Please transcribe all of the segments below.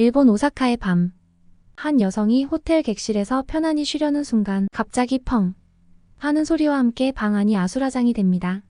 일본 오사카의 밤. 한 여성이 호텔 객실에서 편안히 쉬려는 순간 갑자기 펑 하는 소리와 함께 방 안이 아수라장이 됩니다.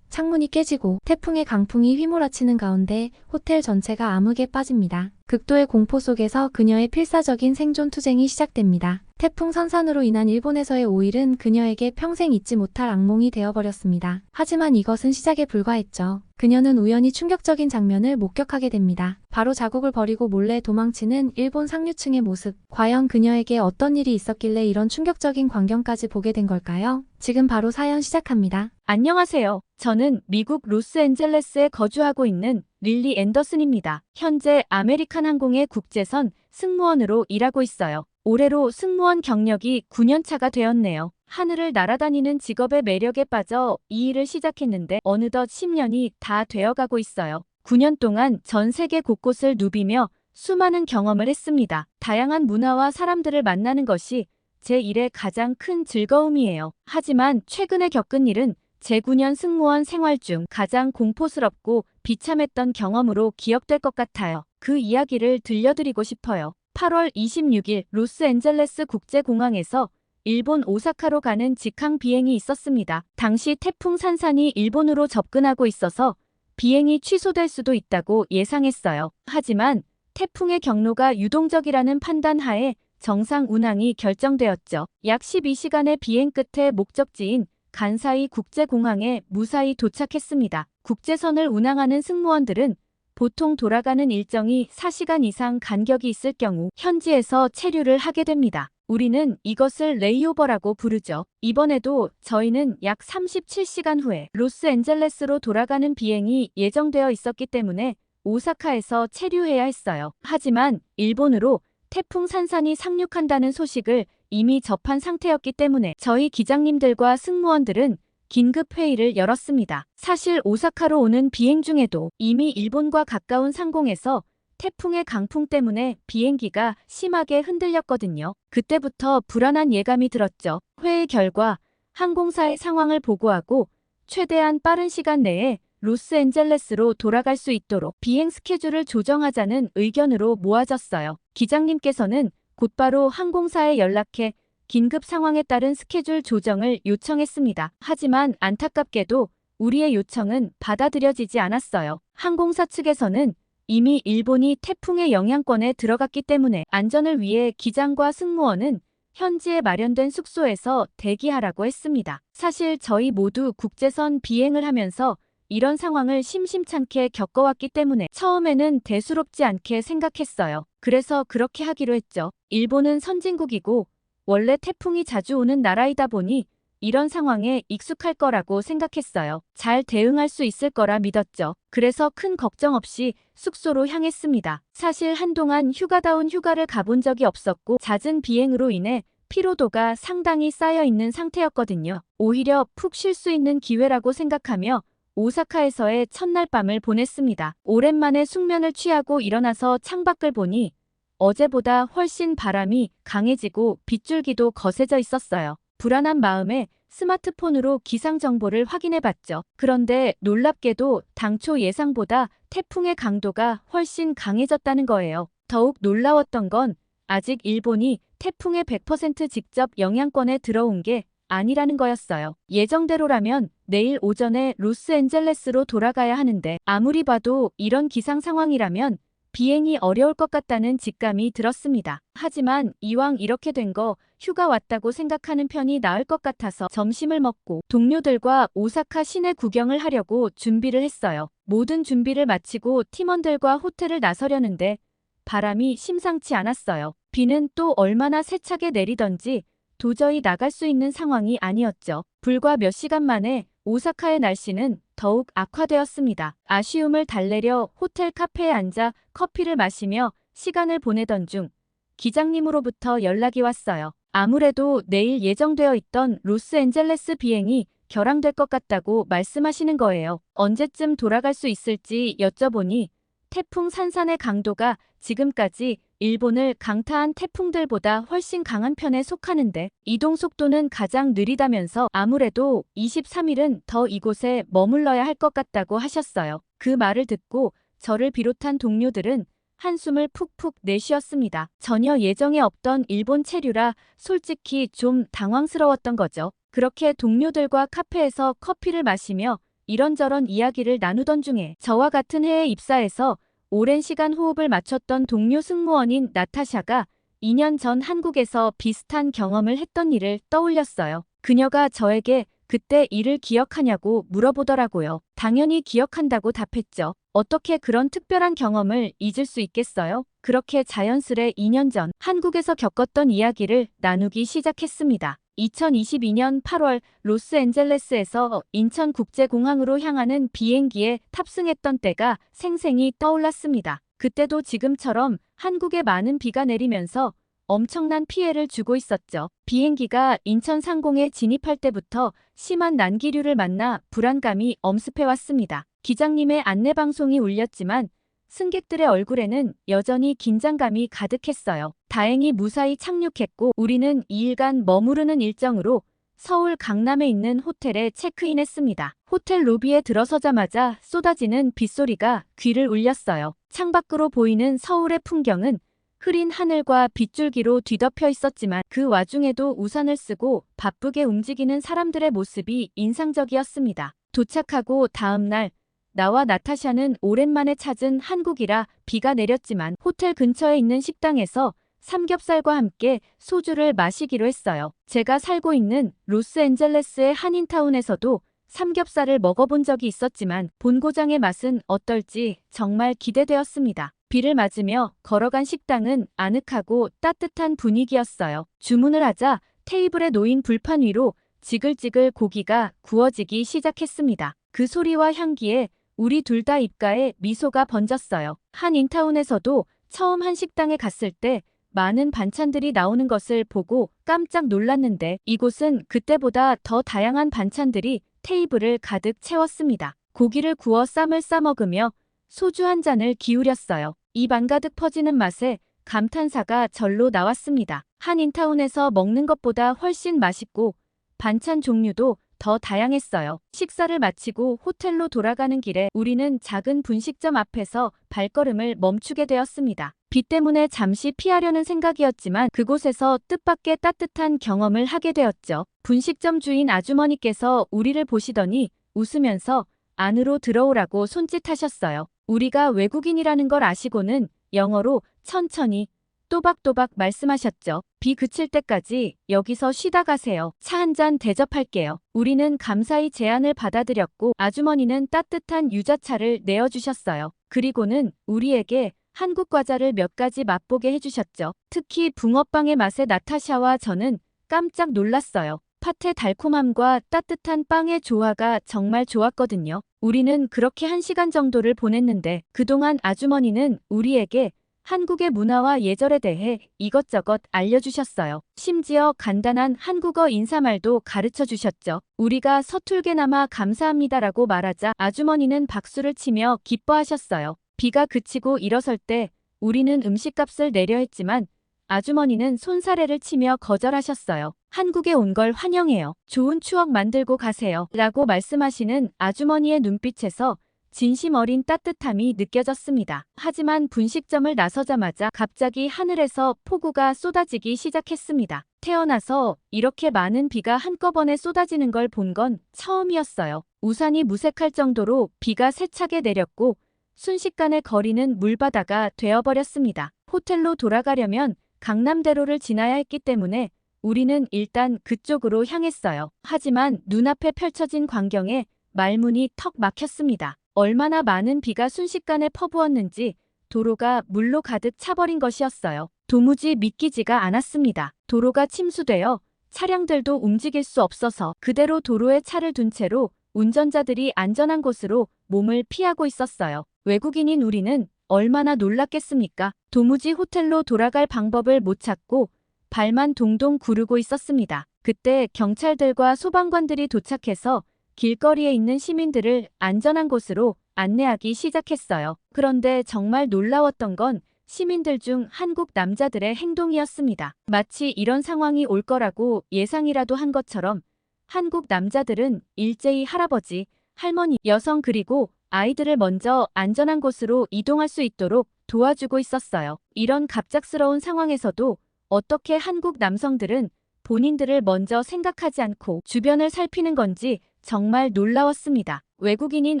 창문이 깨지고 태풍의 강풍이 휘몰아치는 가운데 호텔 전체가 암흑에 빠집니다. 극도의 공포 속에서 그녀의 필사적인 생존 투쟁이 시작됩니다. 태풍 산산으로 인한 일본에서의 5일은 그녀에게 평생 잊지 못할 악몽이 되어버렸습니다. 하지만 이것은 시작에 불과했죠. 그녀는 우연히 충격적인 장면을 목격하게 됩니다. 바로 자국을 버리고 몰래 도망치는 일본 상류층의 모습. 과연 그녀에게 어떤 일이 있었길래 이런 충격적인 광경까지 보게 된 걸까요? 지금 바로 사연 시작합니다. 안녕하세요. 저는 미국 로스앤젤레스에 거주하고 있는 릴리 앤더슨입니다. 현재 아메리칸 항공의 국제선 승무원으로 일하고 있어요. 올해로 승무원 경력이 9년차가 되었네요. 하늘을 날아다니는 직업의 매력에 빠져 이 일을 시작했는데 어느덧 10년이 다 되어가고 있어요. 9년 동안 전 세계 곳곳을 누비며 수많은 경험을 했습니다. 다양한 문화와 사람들을 만나는 것이 제 일의 가장 큰 즐거움이에요. 하지만 최근에 겪은 일은 제 9년 승무원 생활 중 가장 공포스럽고 비참했던 경험으로 기억될 것 같아요. 그 이야기를 들려드리고 싶어요. 8월 26일 로스앤젤레스 국제공항에서 일본 오사카로 가는 직항 비행이 있었습니다. 당시 태풍 산산이 일본으로 접근하고 있어서 비행이 취소될 수도 있다고 예상했어요. 하지만 태풍의 경로가 유동적이라는 판단 하에 정상 운항이 결정되었죠. 약 12시간의 비행 끝에 목적지인 간사이 국제공항에 무사히 도착했습니다. 국제선을 운항하는 승무원들은 보통 돌아가는 일정이 4시간 이상 간격이 있을 경우 현지에서 체류를 하게 됩니다. 우리는 이것을 레이오버라고 부르죠. 이번에도 저희는 약 37시간 후에 로스앤젤레스로 돌아가는 비행이 예정되어 있었기 때문에 오사카에서 체류해야 했어요. 하지만 일본으로 태풍 산산이 상륙한다는 소식을 이미 접한 상태였기 때문에 저희 기장님들과 승무원들은 긴급 회의를 열었습니다. 사실 오사카로 오는 비행 중에도 이미 일본과 가까운 상공에서 태풍의 강풍 때문에 비행기가 심하게 흔들렸거든요. 그때부터 불안한 예감이 들었죠. 회의 결과 항공사의 상황을 보고하고 최대한 빠른 시간 내에 로스앤젤레스로 돌아갈 수 있도록 비행 스케줄을 조정하자는 의견으로 모아졌어요. 기장님께서는 곧바로 항공사에 연락해 긴급 상황에 따른 스케줄 조정을 요청했습니다. 하지만 안타깝게도 우리의 요청은 받아들여지지 않았어요. 항공사 측에서는 이미 일본이 태풍의 영향권에 들어갔기 때문에 안전을 위해 기장과 승무원은 현지에 마련된 숙소에서 대기하라고 했습니다. 사실 저희 모두 국제선 비행을 하면서 이런 상황을 심심찮게 겪어왔기 때문에 처음에는 대수롭지 않게 생각했어요. 그래서 그렇게 하기로 했죠. 일본은 선진국이고 원래 태풍이 자주 오는 나라이다 보니 이런 상황에 익숙할 거라고 생각했어요. 잘 대응할 수 있을 거라 믿었죠. 그래서 큰 걱정 없이 숙소로 향했습니다. 사실 한동안 휴가다운 휴가를 가본 적이 없었고 잦은 비행으로 인해 피로도가 상당히 쌓여 있는 상태였거든요. 오히려 푹 쉴 수 있는 기회라고 생각하며 오사카에서의 첫날 밤을 보냈습니다. 오랜만에 숙면을 취하고 일어나서 창밖을 보니 어제보다 훨씬 바람이 강해지고 빗줄기도 거세져 있었어요. 불안한 마음에 스마트폰으로 기상 정보를 확인해 봤죠. 그런데 놀랍게도 당초 예상보다 태풍의 강도가 훨씬 강해졌다는 거예요. 더욱 놀라웠던 건 아직 일본이 태풍의 100% 직접 영향권에 들어온 게 아니라는 거였어요. 예정대로라면 내일 오전에 로스앤젤레스로 돌아가야 하는데 아무리 봐도 이런 기상 상황이라면 비행이 어려울 것 같다는 직감이 들었습니다. 하지만 이왕 이렇게 된 거 휴가 왔다고 생각하는 편이 나을 것 같아서 점심을 먹고 동료들과 오사카 시내 구경을 하려고 준비를 했어요. 모든 준비를 마치고 팀원들과 호텔을 나서려는데 바람이 심상치 않았어요. 비는 또 얼마나 세차게 내리던지 도저히 나갈 수 있는 상황이 아니었죠. 불과 몇 시간 만에 오사카의 날씨는 더욱 악화되었습니다. 아쉬움을 달래려 호텔 카페에 앉아 커피를 마시며 시간을 보내던 중 기장님으로부터 연락이 왔어요. 아무래도 내일 예정되어 있던 로스앤젤레스 비행이 결항될 것 같다고 말씀하시는 거예요. 언제쯤 돌아갈 수 있을지 여쭤보니 태풍 산산의 강도가 지금까지 일본을 강타한 태풍들보다 훨씬 강한 편에 속하는데 이동 속도는 가장 느리다면서 아무래도 23일은 더 이곳에 머물러야 할 것 같다고 하셨어요. 그 말을 듣고 저를 비롯한 동료들은 한숨을 푹푹 내쉬었습니다. 전혀 예정에 없던 일본 체류라 솔직히 좀 당황스러웠던 거죠. 그렇게 동료들과 카페에서 커피를 마시며 이런저런 이야기를 나누던 중에 저와 같은 해에 입사해서 오랜 시간 호흡을 맞췄던 동료 승무원인 나타샤가 2년 전 한국에서 비슷한 경험을 했던 일을 떠올렸어요. 그녀가 저에게 그때 일을 기억하냐고 물어보더라고요. 당연히 기억한다고 답했죠. 어떻게 그런 특별한 경험을 잊을 수 있겠어요? 그렇게 자연스레 2년 전 한국에서 겪었던 이야기를 나누기 시작했습니다. 2022년 8월 로스앤젤레스에서 인천국제공항으로 향하는 비행기에 탑승했던 때가 생생히 떠올랐습니다. 그때도 지금처럼 한국에 많은 비가 내리면서 엄청난 피해를 주고 있었죠. 비행기가 인천 상공에 진입할 때부터 심한 난기류를 만나 불안감이 엄습해왔습니다. 기장님의 안내방송이 울렸지만 승객들의 얼굴에는 여전히 긴장감이 가득했어요. 다행히 무사히 착륙했고 우리는 2일간 머무르는 일정으로 서울 강남에 있는 호텔에 체크인했습니다. 호텔 로비에 들어서자마자 쏟아지는 빗소리가 귀를 울렸어요. 창밖으로 보이는 서울의 풍경은 흐린 하늘과 빗줄기로 뒤덮여 있었지만 그 와중에도 우산을 쓰고 바쁘게 움직이는 사람들의 모습이 인상적이었습니다. 도착하고 다음 날 나와 나타샤는 오랜만에 찾은 한국이라 비가 내렸지만 호텔 근처에 있는 식당에서 삼겹살과 함께 소주를 마시기로 했어요. 제가 살고 있는 로스앤젤레스의 한인타운에서도 삼겹살을 먹어본 적이 있었지만 본고장의 맛은 어떨지 정말 기대되었습니다. 비를 맞으며 걸어간 식당은 아늑하고 따뜻한 분위기였어요. 주문을 하자 테이블에 놓인 불판 위로 지글지글 고기가 구워지기 시작했습니다. 그 소리와 향기에 우리 둘 다 입가에 미소가 번졌어요. 한인타운에서도 처음 한 식당에 갔을 때 많은 반찬들이 나오는 것을 보고 깜짝 놀랐는데 이곳은 그때보다 더 다양한 반찬들이 테이블을 가득 채웠습니다. 고기를 구워 쌈을 싸먹으며 소주 한 잔을 기울였어요. 입 안가득 퍼지는 맛에 감탄사가 절로 나왔습니다. 한인타운에서 먹는 것보다 훨씬 맛있고 반찬 종류도 더 다양했어요. 식사를 마치고 호텔로 돌아가는 길에 우리는 작은 분식점 앞에서 발걸음을 멈추게 되었습니다. 비 때문에 잠시 피하려는 생각이었지만 그곳에서 뜻밖의 따뜻한 경험을 하게 되었죠. 분식점 주인 아주머니께서 우리를 보시더니 웃으면서 안으로 들어오라고 손짓하셨어요. 우리가 외국인이라는 걸 아시고는 영어로 천천히 또박또박 말씀하셨죠. 비 그칠 때까지 여기서 쉬다 가세요. 차 한 잔 대접할게요. 우리는 감사히 제안을 받아들였고 아주머니는 따뜻한 유자차를 내어주셨어요. 그리고는 우리에게 한국 과자를 몇 가지 맛보게 해주셨죠. 특히 붕어빵의 맛에 나타샤와 저는 깜짝 놀랐어요. 팥의 달콤함과 따뜻한 빵의 조화가 정말 좋았거든요. 우리는 그렇게 1시간 정도를 보냈는데 그동안 아주머니는 우리에게 한국의 문화와 예절에 대해 이것저것 알려주셨어요. 심지어 간단한 한국어 인사말도 가르쳐 주셨죠. 우리가 서툴게나마 감사합니다라고 말하자 아주머니는 박수를 치며 기뻐하셨어요. 비가 그치고 일어설 때 우리는 음식값을 내려 했지만 아주머니는 손사래를 치며 거절하셨어요. 한국에 온 걸 환영해요. 좋은 추억 만들고 가세요. 라고 말씀하시는 아주머니의 눈빛에서 진심 어린 따뜻함이 느껴졌습니다. 하지만 분식점을 나서자마자 갑자기 하늘에서 폭우가 쏟아지기 시작했습니다. 태어나서 이렇게 많은 비가 한꺼번에 쏟아지는 걸 본 건 처음이었어요. 우산이 무색할 정도로 비가 세차게 내렸고 순식간에 거리는 물바다가 되어버렸습니다. 호텔로 돌아가려면 강남대로를 지나야 했기 때문에 우리는 일단 그쪽으로 향했어요. 하지만 눈앞에 펼쳐진 광경에 말문이 턱 막혔습니다. 얼마나 많은 비가 순식간에 퍼부었는지 도로가 물로 가득 차버린 것이었어요. 도무지 믿기지가 않았습니다. 도로가 침수되어 차량들도 움직일 수 없어서 그대로 도로에 차를 둔 채로 운전자들이 안전한 곳으로 몸을 피하고 있었어요. 외국인인 우리는 얼마나 놀랐겠습니까? 도무지 호텔로 돌아갈 방법을 못 찾고 발만 동동 구르고 있었습니다. 그때 경찰들과 소방관들이 도착해서 길거리에 있는 시민들을 안전한 곳으로 안내하기 시작했어요. 그런데 정말 놀라웠던 건 시민들 중 한국 남자들의 행동이었습니다. 마치 이런 상황이 올 거라고 예상이라도 한 것처럼 한국 남자들은 일제히 할아버지, 할머니, 여성 그리고 아이들을 먼저 안전한 곳으로 이동할 수 있도록 도와주고 있었어요. 이런 갑작스러운 상황에서도 어떻게 한국 남성들은 본인들을 먼저 생각하지 않고 주변을 살피는 건지 정말 놀라웠습니다. 외국인인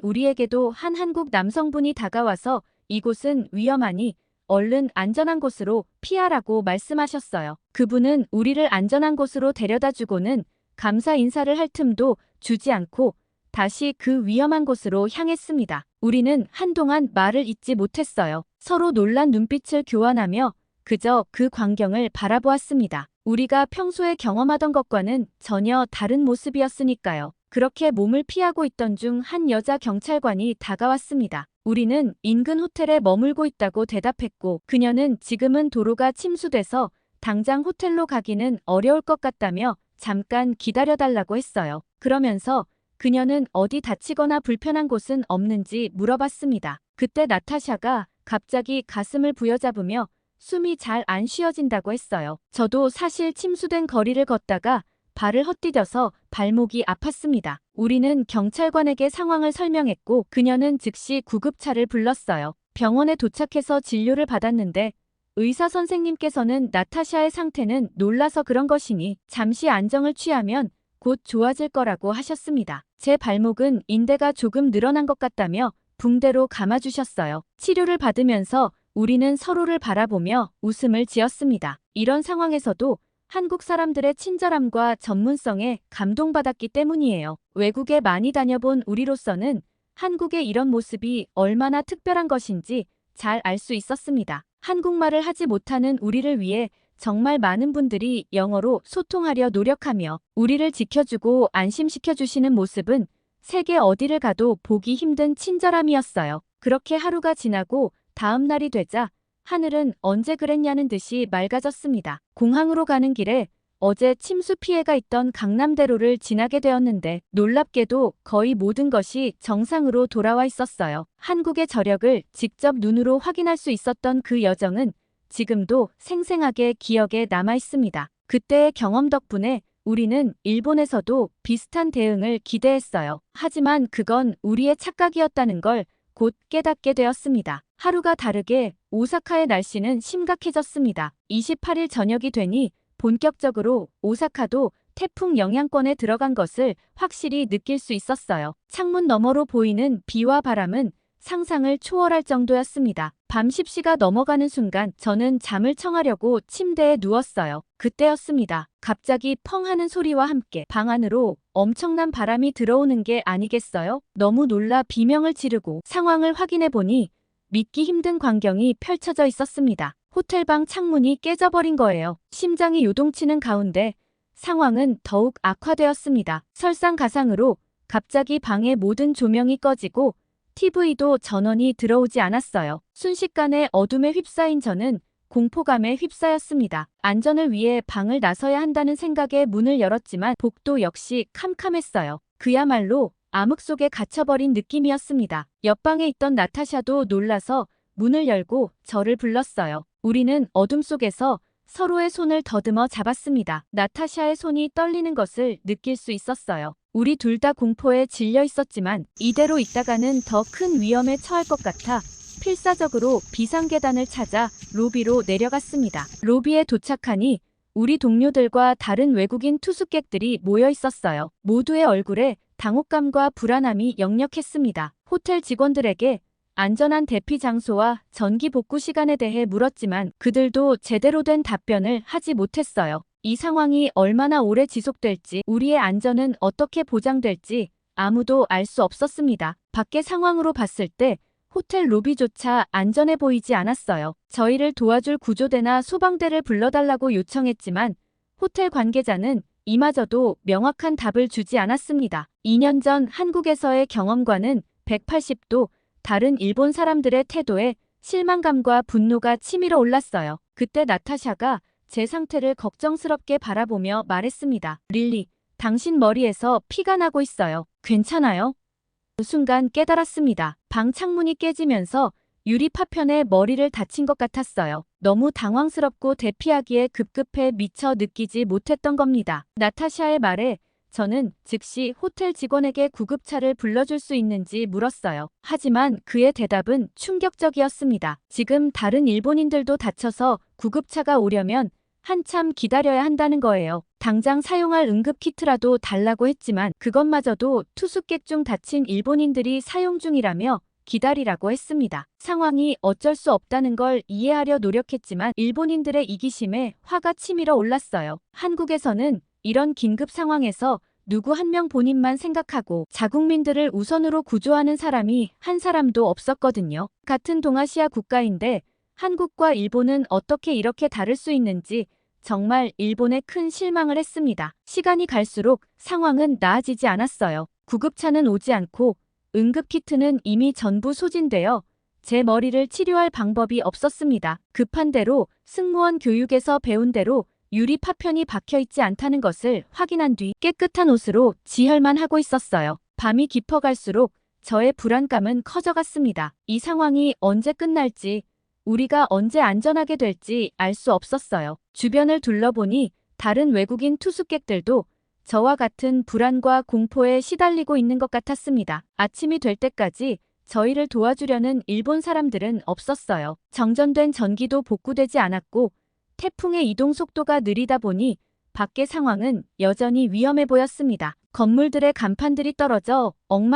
우리에게도 한 한국 남성분이 다가와서 이곳은 위험하니 얼른 안전한 곳으로 피하라고 말씀하셨어요. 그분은 우리를 안전한 곳으로 데려다 주고는 감사 인사를 할 틈도 주지 않고 다시 그 위험한 곳으로 향했습니다. 우리는 한동안 말을 잇지 못했어요. 서로 놀란 눈빛을 교환하며 그저 그 광경을 바라보았습니다. 우리가 평소에 경험하던 것과는 전혀 다른 모습이었으니까요. 그렇게 몸을 피하고 있던 중 한 여자 경찰관이 다가왔습니다. 우리는 인근 호텔에 머물고 있다고 대답했고 그녀는 지금은 도로가 침수돼서 당장 호텔로 가기는 어려울 것 같다며 잠깐 기다려달라고 했어요. 그러면서 그녀는 어디 다치거나 불편한 곳은 없는지 물어봤습니다. 그때 나타샤가 갑자기 가슴을 부여잡으며 숨이 잘 안 쉬어진다고 했어요. 저도 사실 침수된 거리를 걷다가 발을 헛디뎌서 발목이 아팠습니다. 우리는 경찰관에게 상황을 설명했고 그녀는 즉시 구급차를 불렀어요. 병원에 도착해서 진료를 받았는데 의사 선생님께서는 나타샤의 상태는 놀라서 그런 것이니 잠시 안정을 취하면 곧 좋아질 거라고 하셨습니다. 제 발목은 인대가 조금 늘어난 것 같다며 붕대로 감아주셨어요. 치료를 받으면서 우리는 서로를 바라보며 웃음을 지었습니다. 이런 상황에서도 한국 사람들의 친절함과 전문성에 감동받았기 때문이에요. 외국에 많이 다녀본 우리로서는 한국의 이런 모습이 얼마나 특별한 것인지 잘 알 수 있었습니다. 한국말을 하지 못하는 우리를 위해 정말 많은 분들이 영어로 소통하려 노력하며 우리를 지켜주고 안심시켜주시는 모습은 세계 어디를 가도 보기 힘든 친절함이었어요. 그렇게 하루가 지나고 다음 날이 되자 하늘은 언제 그랬냐는 듯이 맑아졌습니다. 공항으로 가는 길에 어제 침수 피해가 있던 강남대로를 지나게 되었는데 놀랍게도 거의 모든 것이 정상으로 돌아와 있었어요. 한국의 저력을 직접 눈으로 확인할 수 있었던 그 여정은 지금도 생생하게 기억에 남아 있습니다. 그때의 경험 덕분에 우리는 일본에서도 비슷한 대응을 기대했어요. 하지만 그건 우리의 착각이었다는 걸 곧 깨닫게 되었습니다. 하루가 다르게 오사카의 날씨는 심각해졌습니다. 28일 저녁이 되니 본격적으로 오사카도 태풍 영향권에 들어간 것을 확실히 느낄 수 있었어요. 창문 너머로 보이는 비와 바람은 상상을 초월할 정도였습니다. 밤 10시가 넘어가는 순간 저는 잠을 청하려고 침대에 누웠어요. 그때였습니다. 갑자기 펑 하는 소리와 함께 방 안으로 엄청난 바람이 들어오는 게 아니겠어요? 너무 놀라 비명을 지르고 상황을 확인해 보니 믿기 힘든 광경이 펼쳐져 있었습니다. 호텔방 창문이 깨져버린 거예요. 심장이 요동치는 가운데 상황은 더욱 악화되었습니다. 설상가상으로 갑자기 방의 모든 조명이 꺼지고 TV도 전원이 들어오지 않았어요. 순식간에 어둠에 휩싸인 저는 공포감에 휩싸였습니다. 안전을 위해 방을 나서야 한다는 생각에 문을 열었지만 복도 역시 캄캄했어요. 그야말로 암흑 속에 갇혀버린 느낌이었습니다. 옆방에 있던 나타샤도 놀라서 문을 열고 저를 불렀어요. 우리는 어둠 속에서 서로의 손을 더듬어 잡았습니다. 나타샤의 손이 떨리는 것을 느낄 수 있었어요. 우리 둘 다 공포에 질려 있었지만 이대로 있다가는 더 큰 위험에 처할 것 같아 필사적으로 비상계단을 찾아 로비로 내려갔습니다. 로비에 도착하니 우리 동료들과 다른 외국인 투숙객들이 모여 있었어요. 모두의 얼굴에 당혹감과 불안함이 역력했습니다. 호텔 직원들에게 안전한 대피 장소와 전기 복구 시간에 대해 물었지만 그들도 제대로 된 답변을 하지 못했어요. 이 상황이 얼마나 오래 지속될지, 우리의 안전은 어떻게 보장될지 아무도 알 수 없었습니다. 밖의 상황으로 봤을 때 호텔 로비조차 안전해 보이지 않았어요. 저희를 도와줄 구조대나 소방대를 불러달라고 요청했지만 호텔 관계자는 이마저도 명확한 답을 주지 않았습니다. 2년 전 한국에서의 경험과는 180도 다른 일본 사람들의 태도에 실망감과 분노가 치밀어 올랐어요. 그때 나타샤가 제 상태를 걱정스럽게 바라보며 말했습니다. 릴리, 당신 머리에서 피가 나고 있어요. 괜찮아요? 그 순간 깨달았습니다. 방 창문이 깨지면서 유리 파편에 머리를 다친 것 같았어요. 너무 당황스럽고 대피하기에 급급해 미처 느끼지 못했던 겁니다. 나타샤의 말에 저는 즉시 호텔 직원에게 구급차를 불러줄 수 있는지 물었어요. 하지만 그의 대답은 충격적이었습니다. 지금 다른 일본인들도 다쳐서 구급차가 오려면 한참 기다려야 한다는 거예요. 당장 사용할 응급키트라도 달라고 했지만 그것마저도 투숙객 중 다친 일본인들이 사용 중이라며 기다리라고 했습니다. 상황이 어쩔 수 없다는 걸 이해하려 노력했지만 일본인들의 이기심에 화가 치밀어 올랐어요. 한국에서는 이런 긴급 상황에서 누구 한 명 본인만 생각하고 자국민들을 우선으로 구조하는 사람이 한 사람도 없었거든요. 같은 동아시아 국가인데 한국과 일본은 어떻게 이렇게 다를 수 있는지 정말 일본에 큰 실망을 했습니다. 시간이 갈수록 상황은 나아지지 않았어요. 구급차는 오지 않고 응급키트는 이미 전부 소진되어 제 머리를 치료할 방법이 없었습니다. 급한 대로 승무원 교육에서 배운 대로 유리 파편이 박혀있지 않다는 것을 확인한 뒤 깨끗한 옷으로 지혈만 하고 있었어요. 밤이 깊어갈수록 저의 불안감은 커져갔습니다. 이 상황이 언제 끝날지, 우리가 언제 안전하게 될지 알 수 없었어요. 주변을 둘러보니 다른 외국인 투숙객들도 저와 같은 불안과 공포에 시달리고 있는 것 같았습니다. 아침이 될 때까지 저희를 도와주려는 일본 사람들은 없었어요. 정전된 전기도 복구되지 않았고 태풍의 이동 속도가 느리다 보니 밖의 상황은 여전히 위험해 보였습니다. 건물들의 간판들이 떨어져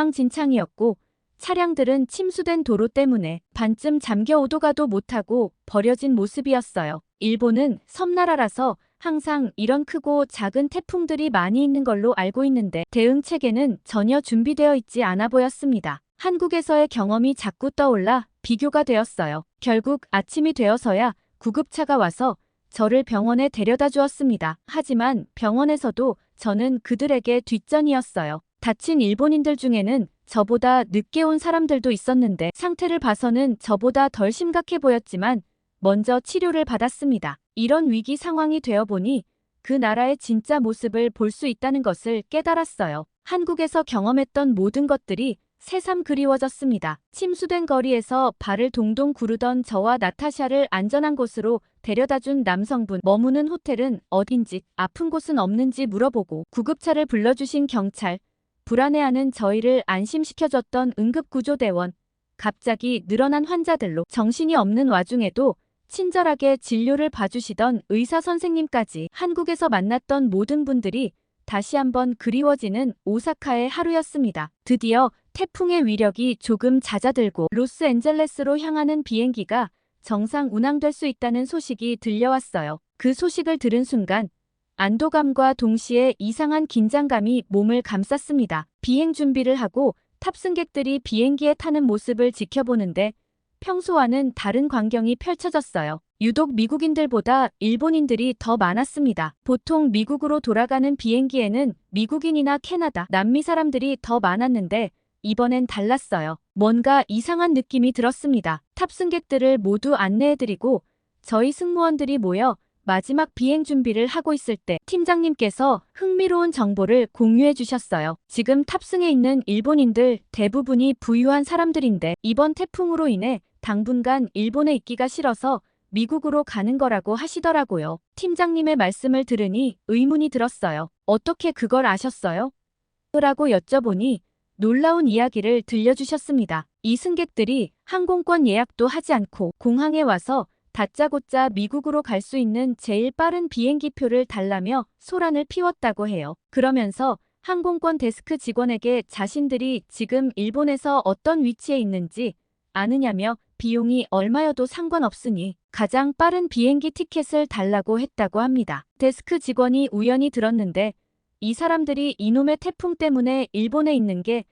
엉망진창이었고 차량들은 침수된 도로 때문에 반쯤 잠겨 오도 가도 못하고 버려진 모습이었어요. 일본은 섬나라라서 항상 이런 크고 작은 태풍들이 많이 있는 걸로 알고 있는데 대응 체계는 전혀 준비되어 있지 않아 보였습니다. 한국에서의 경험이 자꾸 떠올라 비교가 되었어요. 결국 아침이 되어서야 구급차가 와서 저를 병원에 데려다 주었습니다. 하지만 병원에서도 저는 그들에게 뒷전이었어요. 다친 일본인들 중에는 저보다 늦게 온 사람들도 있었는데 상태를 봐서는 저보다 덜 심각해 보였지만 먼저 치료를 받았습니다. 이런 위기 상황이 되어보니 그 나라의 진짜 모습을 볼 수 있다는 것을 깨달았어요. 한국에서 경험했던 모든 것들이 새삼 그리워졌습니다. 침수된 거리에서 발을 동동 구르던 저와 나타샤를 안전한 곳으로 데려다준 남성분, 머무는 호텔은 어딘지, 아픈 곳은 없는지 물어보고 구급차를 불러주신 경찰, 불안해하는 저희를 안심시켜줬던 응급구조대원, 갑자기 늘어난 환자들로 정신이 없는 와중에도 친절하게 진료를 봐주시던 의사 선생님까지 한국에서 만났던 모든 분들이 다시 한번 그리워지는 오사카의 하루였습니다. 드디어 태풍의 위력이 조금 잦아들고 로스앤젤레스로 향하는 비행기가 정상 운항될 수 있다는 소식이 들려왔어요. 그 소식을 들은 순간 안도감과 동시에 이상한 긴장감이 몸을 감쌌습니다. 비행 준비를 하고 탑승객들이 비행기에 타는 모습을 지켜보는데 평소와는 다른 광경이 펼쳐졌어요. 유독 미국인들보다 일본인들이 더 많았습니다. 보통 미국으로 돌아가는 비행기에는 미국인이나 캐나다, 남미 사람들이 더 많았는데 이번엔 달랐어요. 뭔가 이상한 느낌이 들었습니다. 탑승객들을 모두 안내해드리고 저희 승무원들이 모여 마지막 비행 준비를 하고 있을 때 팀장님께서 흥미로운 정보를 공유해 주셨어요. 지금 탑승해 있는 일본인들 대부분이 부유한 사람들인데 이번 태풍으로 인해 당분간 일본에 있기가 싫어서 미국으로 가는 거라고 하시더라고요. 팀장님의 말씀을 들으니 의문이 들었어요. 어떻게 그걸 아셨어요? 라고 여쭤보니 놀라운 이야기를 들려주셨습니다. 이 승객들이 항공권 예약도 하지 않고 공항에 와서 다짜고짜 미국으로 갈 수 있는 제일 빠른 비행기표를 달라며 소란을 피웠다고 해요. 그러면서 항공권 데스크 직원에게 자신들이 지금 일본에서 어떤 위치에 있는지 아느냐며 비용이 얼마여도 상관없으니 가장 빠른 비행기 티켓을 달라고 했다고 합니다. 데스크 직원이 우연히 들었는데 이 사람들이 이놈의 태풍 때문에 일본에 있는 게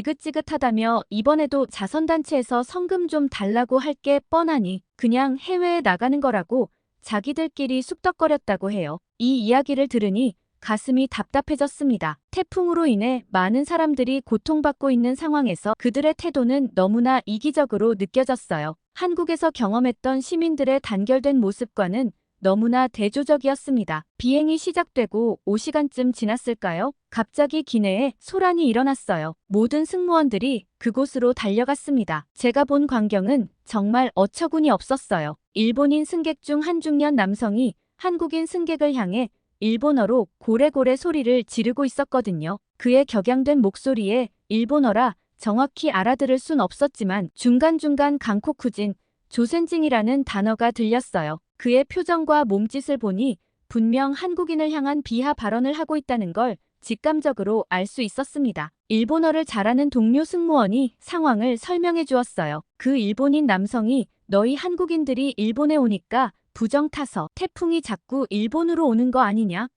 지긋지긋하다며 이번에도 자선단체에서 성금 좀 달라고 할 게 뻔하니 그냥 해외에 나가는 거라고 자기들끼리 쑥덕거렸다고 해요. 이 이야기를 들으니 가슴이 답답해졌습니다. 태풍으로 인해 많은 사람들이 고통받고 있는 상황에서 그들의 태도는 너무나 이기적으로 느껴졌어요. 한국에서 경험했던 시민들의 단결된 모습과는 너무나 대조적이었습니다. 비행이 시작되고 5시간쯤 지났을까요? 갑자기 기내에 소란이 일어났어요. 모든 승무원들이 그곳으로 달려갔습니다. 제가 본 광경은 정말 어처구니 없었어요. 일본인 승객 중 한 중년 남성이 한국인 승객을 향해 일본어로 고래고래 소리를 지르고 있었거든요. 그의 격양된 목소리에 일본어라 정확히 알아들을 순 없었지만 중간중간 강코쿠진, 조센징이라는 단어가 들렸어요. 그의 표정과 몸짓을 보니 분명 한국인을 향한 비하 발언을 하고 있다는 걸 직감적으로 알 수 있었습니다. 일본어를 잘하는 동료 승무원이 상황을 설명해 주었어요. 그 일본인 남성이 너희 한국인들이 일본에 오니까 부정 타서 태풍이 자꾸 일본으로 오는 거 아니냐?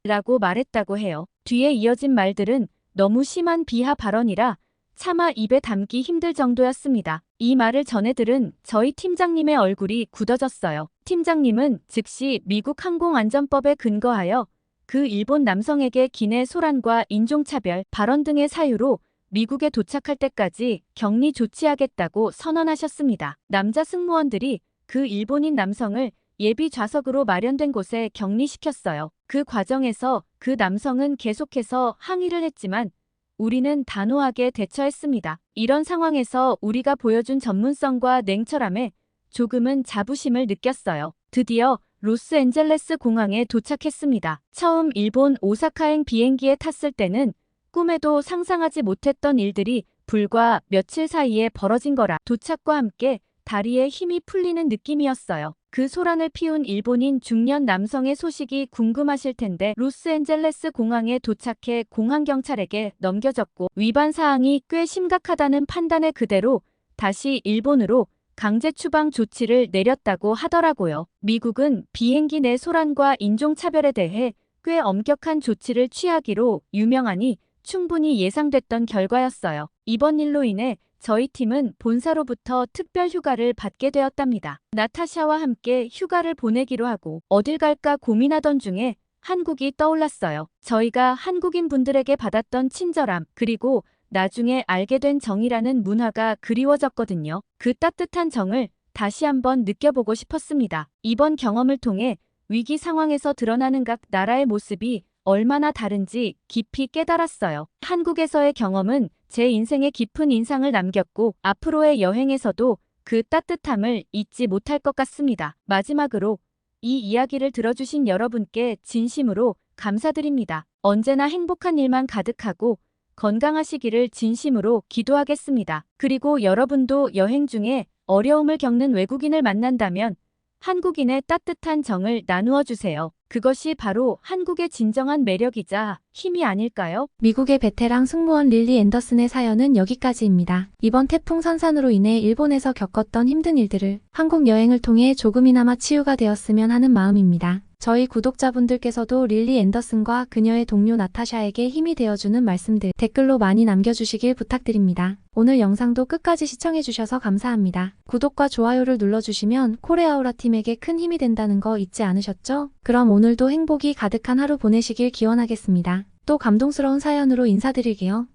라고 말했다고 해요. 뒤에 이어진 말들은 너무 심한 비하 발언이라 차마 입에 담기 힘들 정도였습니다. 이 말을 전해 들은 저희 팀장님의 얼굴이 굳어졌어요. 팀장님은 즉시 미국 항공안전법에 근거하여 그 일본 남성에게 기내 소란과 인종차별, 발언 등의 사유로 미국에 도착할 때까지 격리 조치하겠다고 선언하셨습니다. 남자 승무원들이 그 일본인 남성을 예비 좌석으로 마련된 곳에 격리시켰어요. 그 과정에서 그 남성은 계속해서 항의를 했지만 우리는 단호하게 대처했습니다. 이런 상황에서 우리가 보여준 전문성과 냉철함에 조금은 자부심을 느꼈어요. 드디어 로스앤젤레스 공항에 도착했습니다. 처음 일본 오사카행 비행기에 탔을 때는 꿈에도 상상하지 못했던 일들이 불과 며칠 사이에 벌어진 거라 도착과 함께 다리에 힘이 풀리는 느낌이었어요. 그 소란을 피운 일본인 중년 남성의 소식이 궁금하실 텐데 로스앤젤레스 공항에 도착해 공항경찰에게 넘겨졌고 위반 사항이 꽤 심각하다는 판단에 그대로 다시 일본으로 강제 추방 조치를 내렸다고 하더라고요. 미국은 비행기 내 소란과 인종차별에 대해 꽤 엄격한 조치를 취하기로 유명하니 충분히 예상됐던 결과였어요. 이번 일로 인해 저희 팀은 본사로부터 특별 휴가를 받게 되었답니다. 나타샤와 함께 휴가를 보내기로 하고 어딜 갈까 고민하던 중에 한국이 떠올랐어요. 저희가 한국인 분들에게 받았던 친절함 그리고 나중에 알게 된 정이라는 문화가 그리워졌거든요. 그 따뜻한 정을 다시 한번 느껴보고 싶었습니다. 이번 경험을 통해 위기 상황에서 드러나는 각 나라의 모습이 얼마나 다른지 깊이 깨달았어요. 한국에서의 경험은 제 인생에 깊은 인상을 남겼고 앞으로의 여행에서도 그 따뜻함을 잊지 못할 것 같습니다. 마지막으로 이 이야기를 들어주신 여러분께 진심으로 감사드립니다. 언제나 행복한 일만 가득하고 건강하시기를 진심으로 기도하겠습니다. 그리고 여러분도 여행 중에 어려움을 겪는 외국인을 만난다면 한국인의 따뜻한 정을 나누어 주세요. 그것이 바로 한국의 진정한 매력이자 힘이 아닐까요? 미국의 베테랑 승무원 릴리 앤더슨의 사연은 여기까지입니다. 이번 태풍 산산으로 인해 일본에서 겪었던 힘든 일들을 한국 여행을 통해 조금이나마 치유가 되었으면 하는 마음입니다. 저희 구독자분들께서도 릴리 앤더슨과 그녀의 동료 나타샤에게 힘이 되어주는 말씀들 댓글로 많이 남겨주시길 부탁드립니다. 오늘 영상도 끝까지 시청해주셔서 감사합니다. 구독과 좋아요를 눌러주시면 코레아우라 팀에게 큰 힘이 된다는 거 잊지 않으셨죠? 그럼 오늘도 행복이 가득한 하루 보내시길 기원하겠습니다. 또 감동스러운 사연으로 인사드릴게요.